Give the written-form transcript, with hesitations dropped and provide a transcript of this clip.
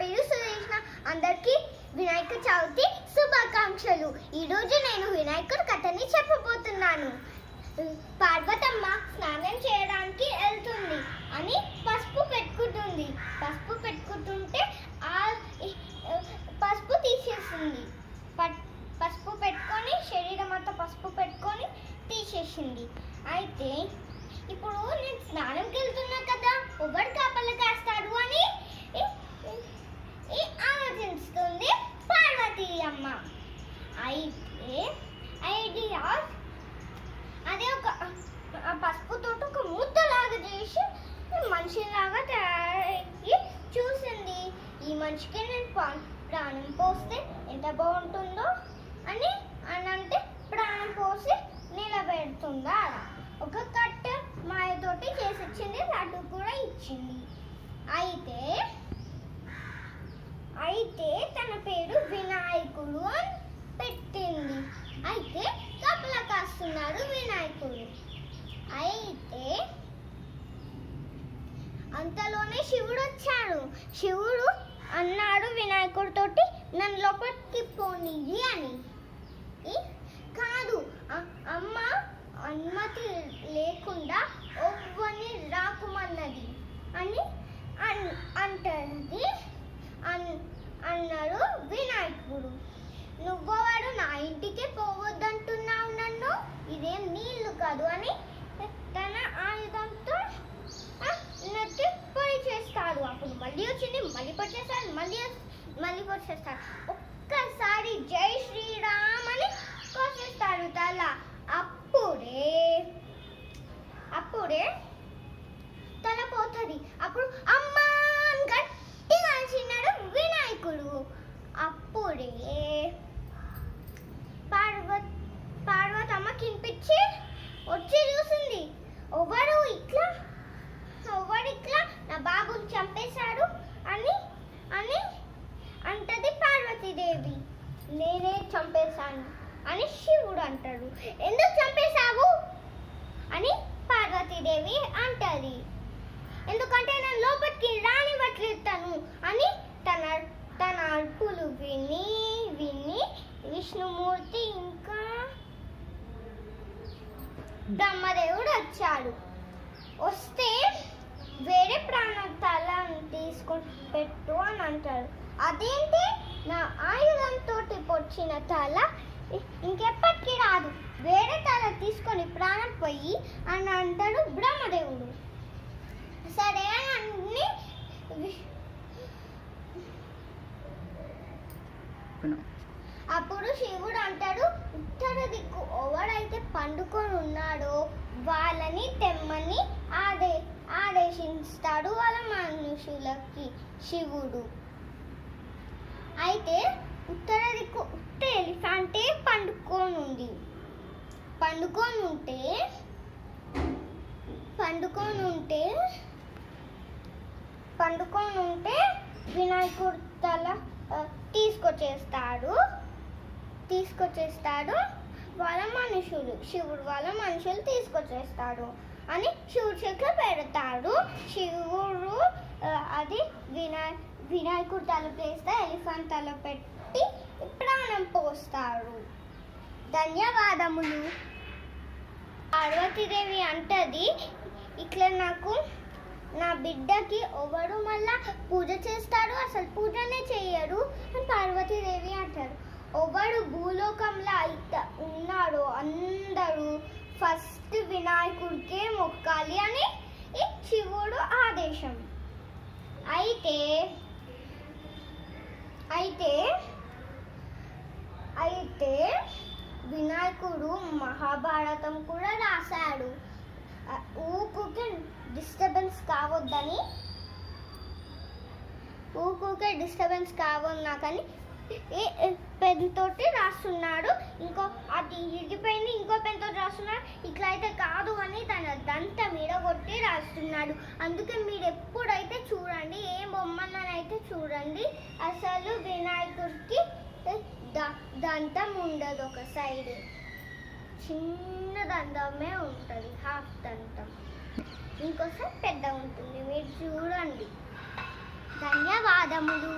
పేరు సురేష్ణ. అందరికీ వినాయక చవితి శుభాకాంక్షలు. ఈరోజు నేను వినాయకుడి కథని చెప్పబోతున్నాను. పార్వతమ్మ స్నానం చేయడానికి వెళ్తుంది అని పసుపు పెట్టుకుంటుంది. పసుపు పెట్టుకుంటుంటే పసుపు తీసేసింది. పసుపు పెట్టుకొని శరీరం అంతా పసుపు పెట్టుకొని తీసేసింది. అయితే ఇప్పుడు నేను స్నానంకి వెళ్తున్నా కదా, ఎవరు కాపలా కాస్తాడు అని ఆలోచిస్తుంది పార్వతీ అమ్మ. అయితే ఐడియా అదే ఒక పసుపుతో ఒక ముద్దలాగా చేసి మనిషిలాగా తయారయ్యి చూసింది. ఈ మనిషికి నేను ప్రాణం పోస్తే ఎంత బాగుంటుందో అని అంటే ప్రాణం పోసి నిలబెడుతుందా. ఒక కట్ట మాయతోటి చేసిచ్చింది, లడ్డు కూడా ఇచ్చింది. అయితే తన పేరు వినాయకుడు అని పెట్టింది. అయితే కపలా కాస్తున్నాడు వినాయకుడు. అయితే అంతలోనే శివుడు వచ్చాడు. శివుడు అన్నాడు వినాయకుడితోటి, నన్ను లోపలికి పోనీయి అని. కాదు, అమ్మ అనుమతి లేకుండా ఒవ్వని రాకుమన్నది అని అన్నాడు వినాయకుడు. నువ్వవాడు నా ఇంటికే పోవద్దంటున్నావు, నన్ను ఇదేం నీళ్లు కాదు అని తన ఆయుధంతో నెత్తి పొడి చేస్తాడు. అప్పుడు మళ్ళీ వచ్చింది, మళ్ళీ పొడిచేస్తాడు, మళ్ళీ పొడిచేస్తాడు. ఒక్కసారి జై శ్రీరామ్ అని కోసేస్తాడు తల. అప్పుడే తల పోతుంది. అప్పుడు అమ్మా గట్టిగా అరిచినాడు వినాయకుడు. అప్పుడే పార్వతమ్మ కినిపించి వచ్చి చూసింది. ఎవరు ఇట్లా నా బాబుని చంపేశాడు అని అంటది పార్వతీదేవి. నేనే చంపేశాను అని శివుడు అంటాడు. ఎందుకు చంపేశావు అని పార్వతీదేవి అంటది. ఎందుకంటే నేను లోపలికి రానివ్వట్లేను అని తన అరుపులు విని విష్ణుమూర్తి ఇంకా బ్రహ్మదేవుడు వచ్చాడు. వస్తే వేరే ప్రాణాల తీసుకొని పెట్టు అని అంటాడు. అదేంటి, నా ఆయుధంతో పొడిచిన తల ఇంకెప్పటికీ రాదు, వేరే తల తీసుకొని ప్రాణం పోయి అని అంటాడు బ్రహ్మదేవుడు. సరే అని అప్పుడు శివుడు అంటాడు, ఉత్తర దిక్కు ఎవడైతే పండుకొని ఉన్నాడో వాళ్ళని తెమ్మని ఆదేశిస్తాడు వాళ్ళ మనుషులకి శివుడు. అయితే ఉత్తర దిక్కు ఎలిఫెంటే పండుకొని ఉంటే వినాయకుడు తల తీసుకొచ్చేస్తాడు వాళ్ళ మనుషులు. శివుడు వాళ్ళ మనుషులు తీసుకొచ్చేస్తాడు అని శివుడు చేతిలో పెడతాడు. శివుడు అది వినాయకుడు తల వేస్తే ఎలిఫెంట్ తల పెట్టి ప్రాణం పోస్తాడు. ధన్యవాదములు. పార్వతీదేవి అంటది, ఇట్లా నా బిడ్డకి ఎవడు మళ్ళా పూజ చేస్తాడు, అసలు పూజనే చెయ్యడు అని పార్వతీదేవి అంటారు. ఎవడు భూలోకంలో అయితే ఉన్నాడో అందరూ ఫస్ట్ వినాయకుడికే మొక్కాలి అని శివుడు ఆదేశం. అయితే వినాయకుడు మహాభారతం కూడా రాశాడు. ఊకే డిస్టర్బెన్స్ కావద్దా కానీ పెన్ తోటి రాస్తున్నాడు. అది ఇరిగిపోయింది, ఇంకో పెన్ తోటి రాస్తున్నాడు. ఇట్లా అయితే కాదు అని తన దంత మీద కొట్టి రాస్తున్నాడు. అందుకే మీరు ఎప్పుడైతే చూడండి, ఏ బొమ్మనైతే చూడండి, అసలు వినాయకుడికి దంతం ఉండదు, ఒక సైడ్ చిన్న దంతమే ఉంటుంది, హాఫ్ దంతం, ఇంకోసారి పెద్ద ఉంటుంది. మీరు చూడండి. ధన్యవాదములు.